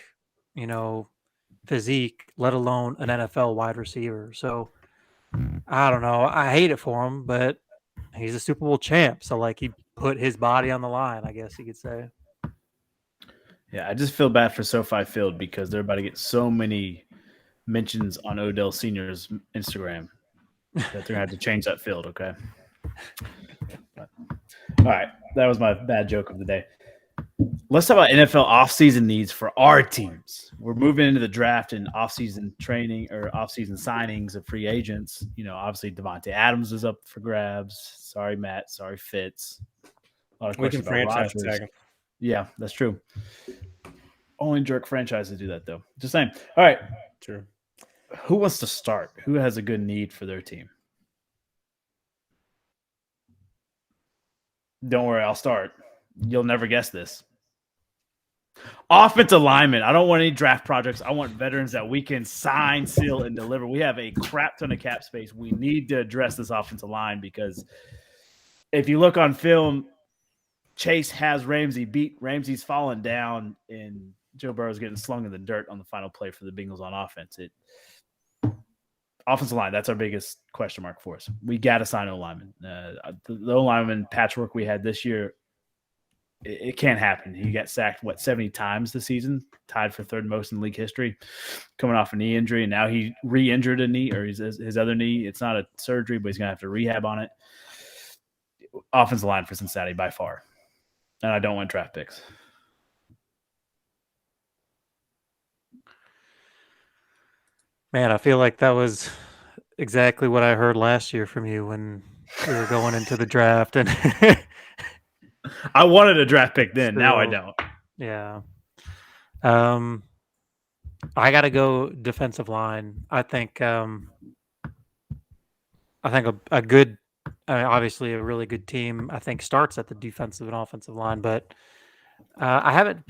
physique, let alone an NFL wide receiver. So I don't know. I hate it for him, but he's a Super Bowl champ. So like he put his body on the line, I guess you could say. Yeah, I just feel bad for SoFi Field because they're about to get so many mentions on Odell Sr.'s Instagram that they're going to have to change that field, okay? But, all right, that was my bad joke of the day. Let's talk about NFL offseason needs for our teams. We're moving into the draft and offseason training or offseason signings of free agents. Obviously Devontae Adams is up for grabs. Sorry, Matt. Sorry, Fitz. A lot of questions about franchise Rodgers. tag him. Yeah, that's true. Only jerk franchises do that, though. Just saying. All right. True. Who wants to start? Who has a good need for their team? Don't worry, I'll start. You'll never guess this. Offensive linemen. I don't want any draft projects. I want veterans that we can sign, seal, and deliver. We have a crap ton of cap space. We need to address this offensive line because if you look on film, Chase has Ramsey beat. Ramsey's fallen down, and Joe Burrow's getting slung in the dirt on the final play for the Bengals on offense. Offensive line, that's our biggest question mark for us. We got to sign O-lineman. The O-lineman patchwork we had this year, it can't happen. He got sacked, 70 times this season, tied for third most in league history, coming off a knee injury, and now he re-injured a knee, or his other knee. It's not a surgery, but he's going to have to rehab on it. Offensive line for Cincinnati by far. And I don't want draft picks. Man, I feel like that was exactly what I heard last year from you when we were going into the draft. And I wanted a draft pick then. Now I don't. Yeah. I got to go defensive line. I think a good, obviously a really good team, I think starts at the defensive and offensive line, but I haven't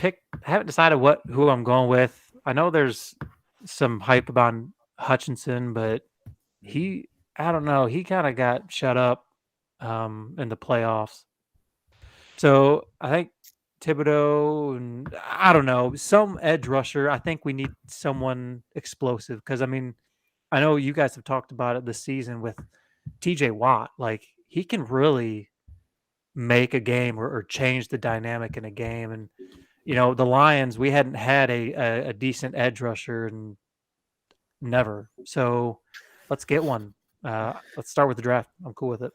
decided who I'm going with. I know there's some hype about Hutchinson, but I don't know. He kind of got shut up in the playoffs. So I think Thibodeau, and I don't know, some edge rusher. I think we need someone explosive because, I mean, I know you guys have talked about it this season with TJ Watt. Like, he can really make a game or change the dynamic in a game. And, the Lions, we hadn't had a decent edge rusher and never. So let's get one. Let's start with the draft. I'm cool with it.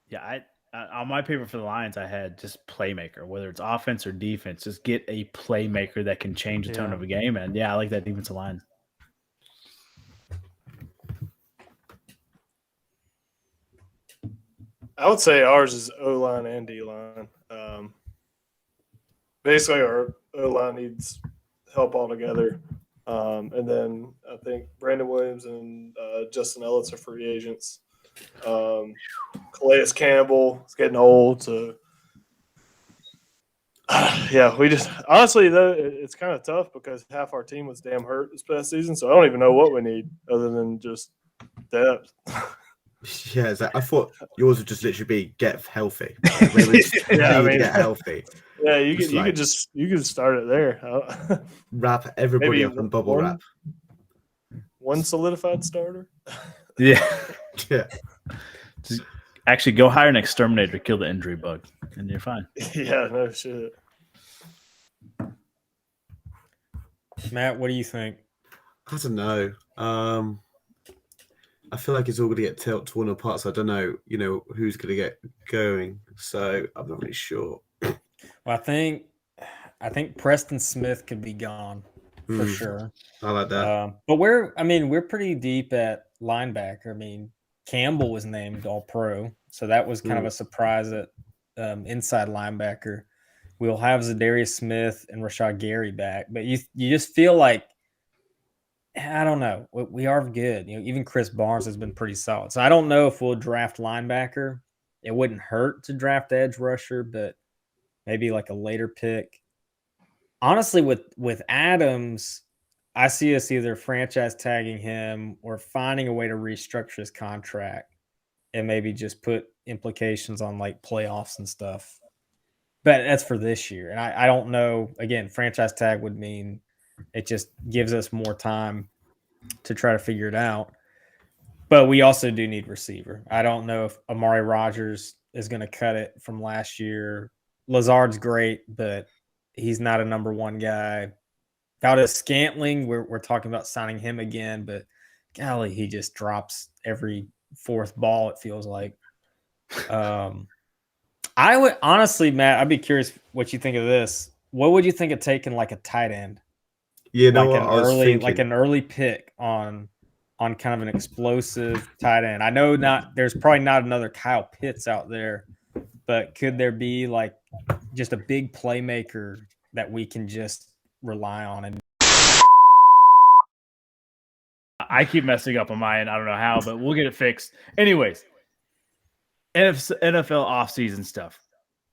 Yeah, on my paper for the Lions, I had just playmaker, whether it's offense or defense. Just get a playmaker that can change the tone of a game. And, yeah, I like that defensive line. I would say ours is O-line and D-line. Basically, our O-line needs help altogether. And then I think Brandon Williams and Justin Ellis are free agents. Calais Campbell is getting old. So, yeah, we just – honestly, though, it's kind of tough because half our team was damn hurt this past season. So I don't even know what we need other than just depth. Yeah, I thought yours would just literally be get healthy. Get healthy. Yeah, you could start it there. Wrap everybody up and bubble wrap. One solidified starter. Yeah. Yeah. Just actually go hire an exterminator, kill the injury bug, and you're fine. Yeah, no shit. Matt, what do you think? I don't know. I feel like it's all going to get torn apart. So I don't know, who's going to get going. So I'm not really sure. Well, I think Preston Smith could be gone for sure. I like that. But we're pretty deep at linebacker. I mean, Campbell was named All-Pro, so that was kind of a surprise at inside linebacker. We'll have Zadarius Smith and Rashad Gary back, but you just feel like I don't know. We are good. Even Chris Barnes has been pretty solid. So I don't know if we'll draft linebacker. It wouldn't hurt to draft edge rusher, but maybe like a later pick. Honestly, with Adams, I see us either franchise tagging him or finding a way to restructure his contract and maybe just put implications on like playoffs and stuff. But that's for this year. And I don't know. Again, franchise tag would mean it just gives us more time to try to figure it out. But we also do need receiver. I don't know if Amari Rogers is going to cut it from last year. Lazard's great, but he's not a number one guy. Valdez Scantling, we're talking about signing him again, but golly, he just drops every fourth ball, it feels like. I would honestly, Matt, I'd be curious what you think of this. What would you think of taking like a tight end? You know Like what I was thinking? like an early pick on kind of an explosive tight end. I know there's probably not another Kyle Pitts out there, but could there be like just a big playmaker that we can just rely on? And I keep messing up on my end. I don't know how, but we'll get it fixed. Anyways, NFL offseason stuff.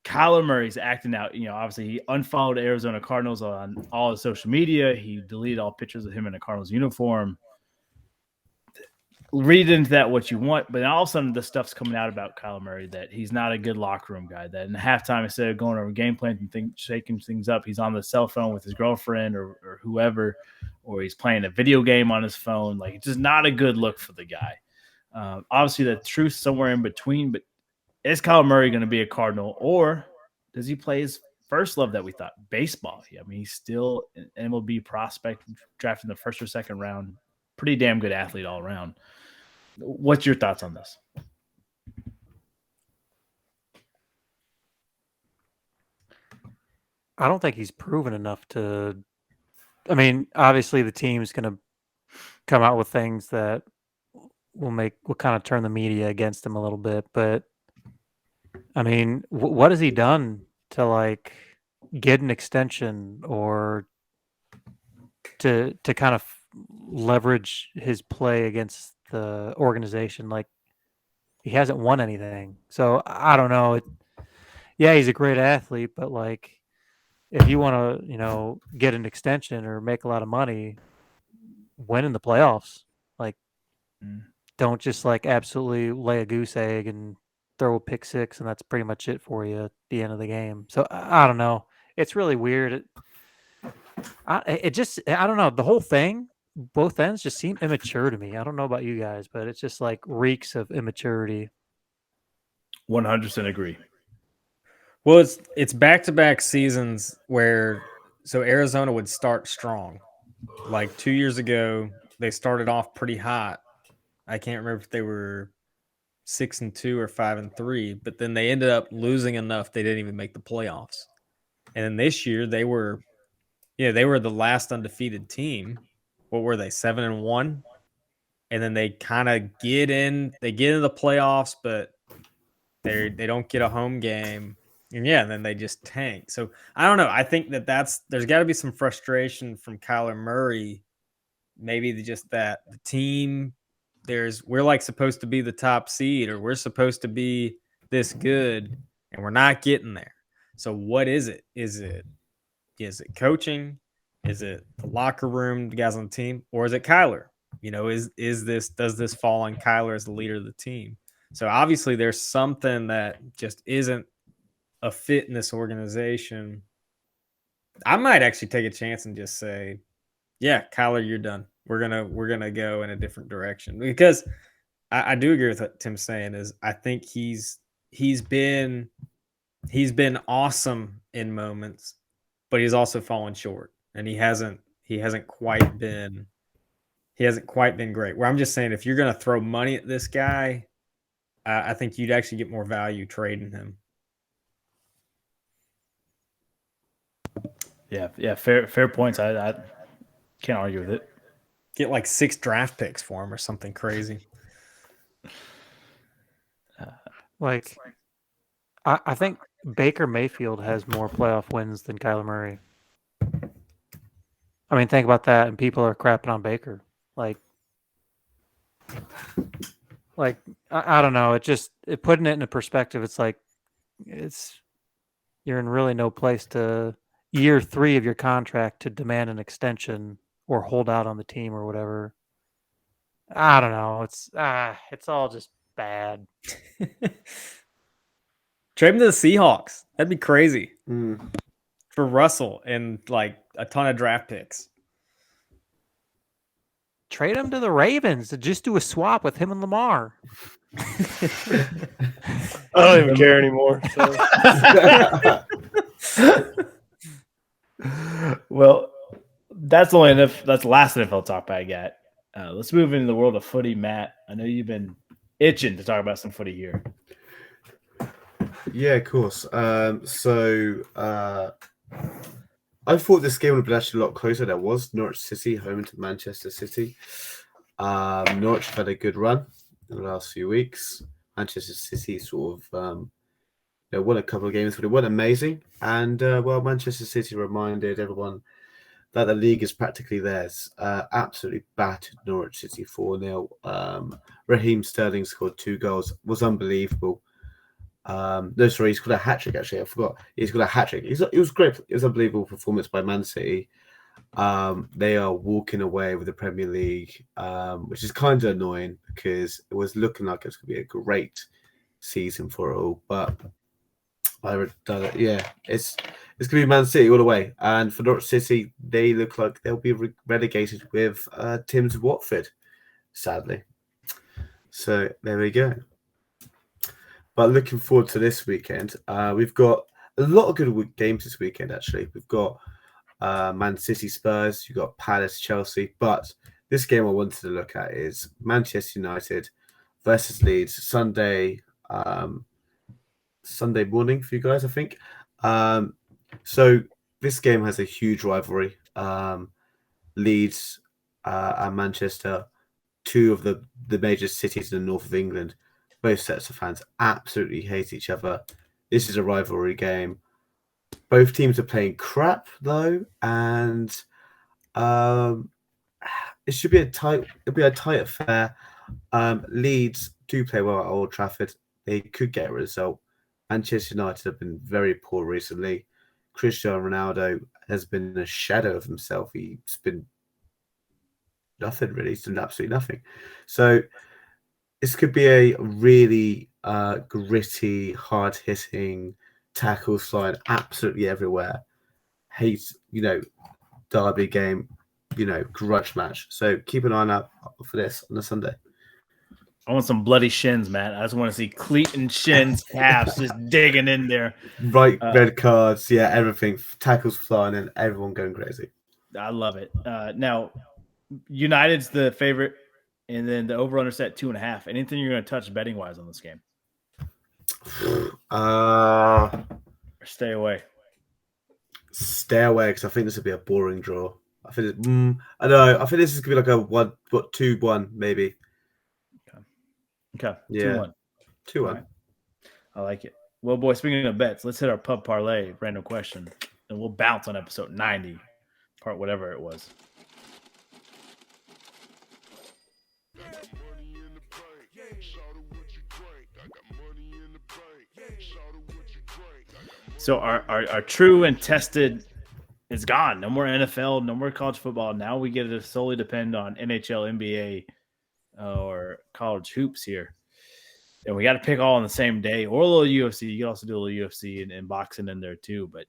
Kyler Murray's acting out. Obviously he unfollowed Arizona Cardinals on all his social media. He deleted all pictures of him in a Cardinals uniform. Read into that what you want, but all of a sudden the stuff's coming out about Kyler Murray that he's not a good locker room guy. That in halftime, instead of going over game plans and shaking things up, he's on the cell phone with his girlfriend or whoever, or he's playing a video game on his phone. Like, it's just not a good look for the guy. Obviously, the truth's somewhere in between, but is Kyler Murray going to be a Cardinal, or does he play his first love that we thought, baseball? I mean, he's still an MLB prospect, drafted in the first or second round. Pretty damn good athlete all around. What's your thoughts on this? I don't think he's proven enough to. I mean, obviously the team's going to come out with things that will kind of turn the media against him a little bit. But I mean, what has he done to like get an extension or to kind of leverage his play against the organization? Like, he hasn't won anything. So I don't know. Yeah, he's a great athlete, but like, if you want to, get an extension or make a lot of money, win in the playoffs. Like, don't just like absolutely lay a goose egg and throw a pick six, and that's pretty much it for you at the end of the game. So I don't know. It's really weird. I don't know. The whole thing, both ends just seem immature to me. I don't know about you guys, but it's just like reeks of immaturity. 100% agree. Well, it's back-to-back seasons where Arizona would start strong. Like 2 years ago, they started off pretty hot. I can't remember if they were 6-2 or 5-3, but then they ended up losing enough they didn't even make the playoffs. And then this year they were the last undefeated team. What were they? 7-1, and then they kind of get into the playoffs, but they don't get a home game. And then they just tank. So I don't know. I think there's got to be some frustration from Kyler Murray. Maybe just that the team, we're like supposed to be the top seed, or we're supposed to be this good, and we're not getting there. So what is it? Is it coaching? Is it the locker room, the guys on the team, or is it Kyler? Does this fall on Kyler as the leader of the team? So obviously there's something that just isn't a fit in this organization. I might actually take a chance and just say, yeah, Kyler, you're done. We're gonna go in a different direction, because I do agree with what Tim's saying. Is I think he's been awesome in moments, but he's also fallen short, and he hasn't quite been great. Where I'm just saying, if you're gonna throw money at this guy, I think you'd actually get more value trading him. Yeah, fair points. I can't argue with it. Get like 6 draft picks for him or something crazy. I think Baker Mayfield has more playoff wins than Kyler Murray. I mean, think about that, and people are crapping on Baker. Like I don't know. Putting it into perspective, it's like you're in really no place to year 3 of your contract to demand an extension or hold out on the team or whatever. I don't know. It's all just bad. Trade him to the Seahawks. That'd be crazy Mm. for Russell and like a ton of draft picks. Trade him to the Ravens to just do a swap with him and Lamar. I don't even care anymore. So. Well, that's the last NFL talk I got. Let's move into the world of footy, Matt. I know you've been itching to talk about some footy here. Yeah, of course. I thought this game would be actually a lot closer than it was. Norwich City home to Manchester City. Norwich have had a good run in the last few weeks. Manchester City sort of won a couple of games, but it wasn't amazing. And Manchester City reminded everyone that the league is practically theirs. Absolutely battered Norwich City 4-0. Raheem Sterling scored 2 goals. Was unbelievable. No, sorry, he's got a hat trick. Actually, I forgot. He's got a hat trick. It was great. It was an unbelievable performance by Man City. They are walking away with the Premier League, which is kind of annoying because it was looking like it's going to be a great season for it all. But it's going to be Man City all the way. And for Norwich City, they look like they'll be relegated with Tim's Watford, sadly. So there we go. But looking forward to this weekend, we've got a lot of good games this weekend, actually. We've got Man City Spurs, you've got Palace Chelsea. But this game I wanted to look at is Manchester United versus Leeds, Sunday morning for you guys, I think. So this game has a huge rivalry. Leeds and Manchester, 2 of the major cities in the north of England. Both sets of fans absolutely hate each other. This is a rivalry game. Both teams are playing crap though, and it should be a tight affair. Leeds do play well at Old Trafford. They could get a result. Manchester United have been very poor recently. Cristiano Ronaldo has been a shadow of himself. He's been nothing really. He's done absolutely nothing. So this could be a really gritty, hard-hitting, tackles flying absolutely everywhere. Derby game, grudge match. So keep an eye out for this on a Sunday. I want some bloody shins, Matt. I just want to see cleat and shins, calves just digging in there. Right, red cards, yeah, everything. Tackles flying and everyone going crazy. I love it. Now, United's the favorite. And then the over-under set 2.5. Anything you're going to touch betting-wise on this game? Or stay away? Stay away because I think this would be a boring draw. I think I don't know. I think this is going to be like a 2-1 maybe. Okay. Yeah. 2-1. Right. I like it. Well, boy, speaking of bets, let's hit our Pub Parlay random question. And we'll bounce on episode 90, part whatever it was. So our true and tested is gone. No more NFL, no more college football. Now we get to solely depend on NHL, NBA, or college hoops here. And we got to pick all on the same day or a little UFC. You can also do a little UFC and boxing in there too. But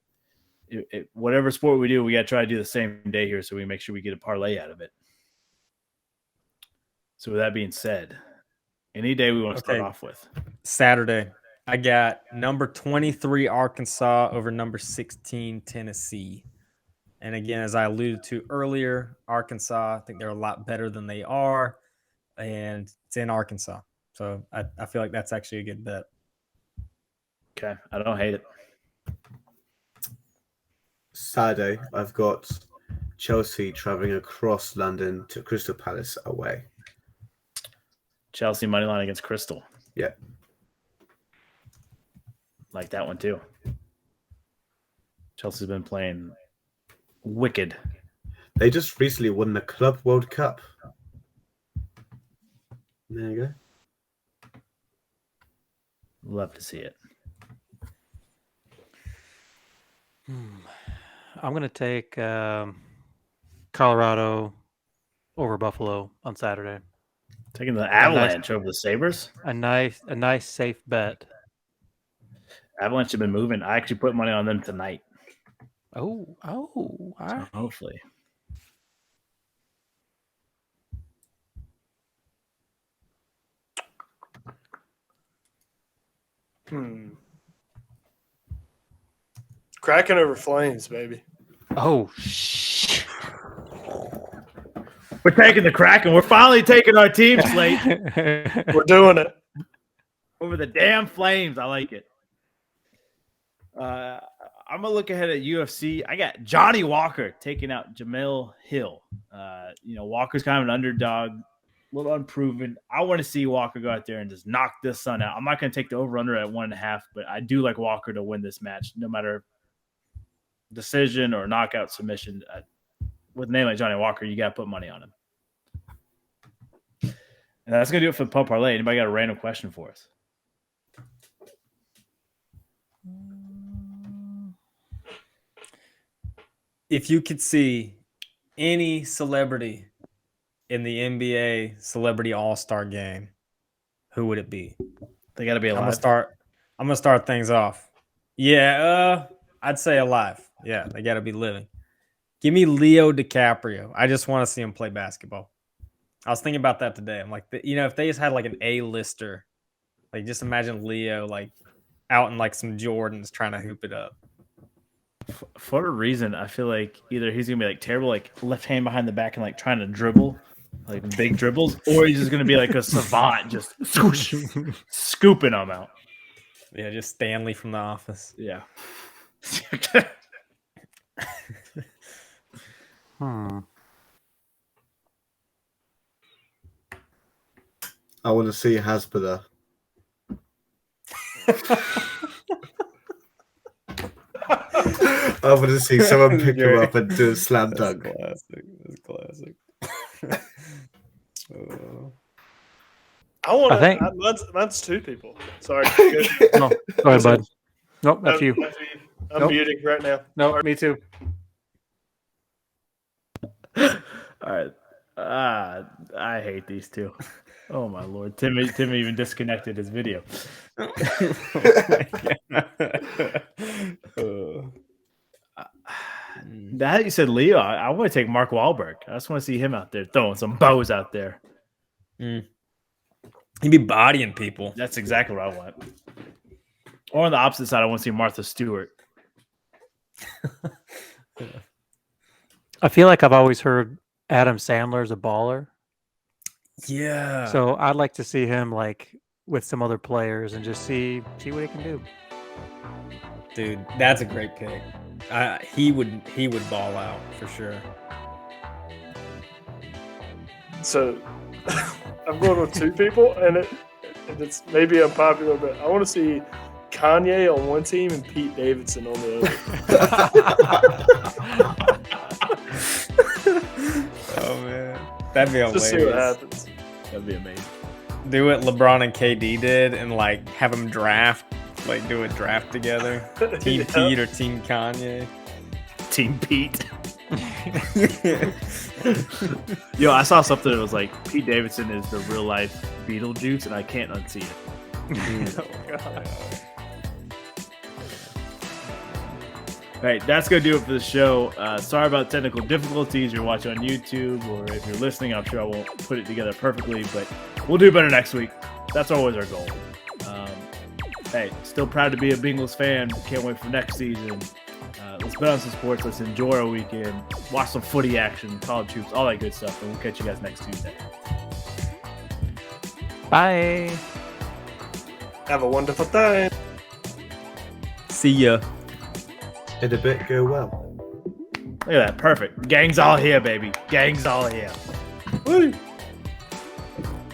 whatever sport we do, we got to try to do the same day here so we make sure we get a parlay out of it. So with that being said, any day we want to start off with. Saturday. I got number 23 Arkansas over number 16 Tennessee. And again, as I alluded to earlier, Arkansas, I think they're a lot better than they are. And it's in Arkansas. So I feel like that's actually a good bet. Okay. I don't hate it. Saturday, I've got Chelsea traveling across London to Crystal Palace away. Chelsea money line against Crystal. Yeah. Like that one too. Chelsea's been playing wicked. They just recently won the Club World Cup. There you go. Love to see it. I'm going to take Colorado over Buffalo on Saturday. Taking the Avalanche over the Sabres. A nice safe bet. Avalanche have been moving. I actually put money on them tonight. Oh, all right. So hopefully. Kraken over Flames, baby. Oh, shh. We're taking the Kraken. We're finally taking our team slate We're doing it. over the damn Flames. I like it. I'm going to look ahead at UFC. I got Johnny Walker taking out Jamil Hill. Walker's kind of an underdog, a little unproven. I want to see Walker go out there and just knock this son out. I'm not going to take the over-under at 1.5, but I do like Walker to win this match, no matter decision or knockout submission. With a name like Johnny Walker, you got to put money on him. And that's going to do it for the Pub Parlay. Anybody got a random question for us? If you could see any celebrity in the NBA Celebrity All-Star Game, who would it be? They got to be alive. I'm gonna start things off. Yeah, I'd say alive. Yeah, they got to be living. Give me Leo DiCaprio. I just want to see him play basketball. I was thinking about that today. I'm like, if they just had like an A-lister, like just imagine Leo like out in like some Jordans trying to hoop it up. For a reason, I feel like either he's gonna be like terrible, like left hand behind the back and like trying to dribble, like big dribbles, or he's just gonna be like a savant, just swoosh, scooping them out. Yeah, just Stanley from The Office. Yeah. I want to see Hasbulla. I want to see someone pick him up and do a slam dunk. That's classic. Mine's two people. Sorry. No, go ahead, bud. Nope, that's you. I'm Nope. muting right now. No, me too. All right. I hate these two. Oh my Lord. Timmy even disconnected his video. Now that you said Leo, I want to take Mark Wahlberg. I just want to see him out there throwing some bows out there. He'd be bodying people. That's exactly what I want. Or on the opposite side, I want to see Martha Stewart. I feel like I've always heard Adam Sandler's a baller. Yeah. So I'd like to see him like with some other players and just see what he can do. Dude, that's a great pick. He would ball out for sure. So I'm going with two people, and it's maybe unpopular, but I want to see Kanye on one team and Pete Davidson on the other. Oh man, that'd be hilarious. Just see what happens. That'd be amazing. Do what LeBron and KD did, and like have them draft, like do a draft together. Team Pete or Team Kanye. Team Pete. Yo, I saw something that was like Pete Davidson is the real life Beetlejuice, and I can't unsee it. Oh god. All right, that's going to do it for the show. Sorry about technical difficulties. You're watching on YouTube, or if you're listening, I'm sure I won't put it together perfectly, but we'll do better next week. That's always our goal. Hey, still proud to be a Bengals fan. Can't wait for next season. Let's bet on some sports. Let's enjoy our weekend. Watch some footy action, college hoops, all that good stuff, and we'll catch you guys next Tuesday. Bye. Have a wonderful time. See ya. Did a bit go well? Look at that. Perfect. Gang's all here, baby. Gang's all here. Woo.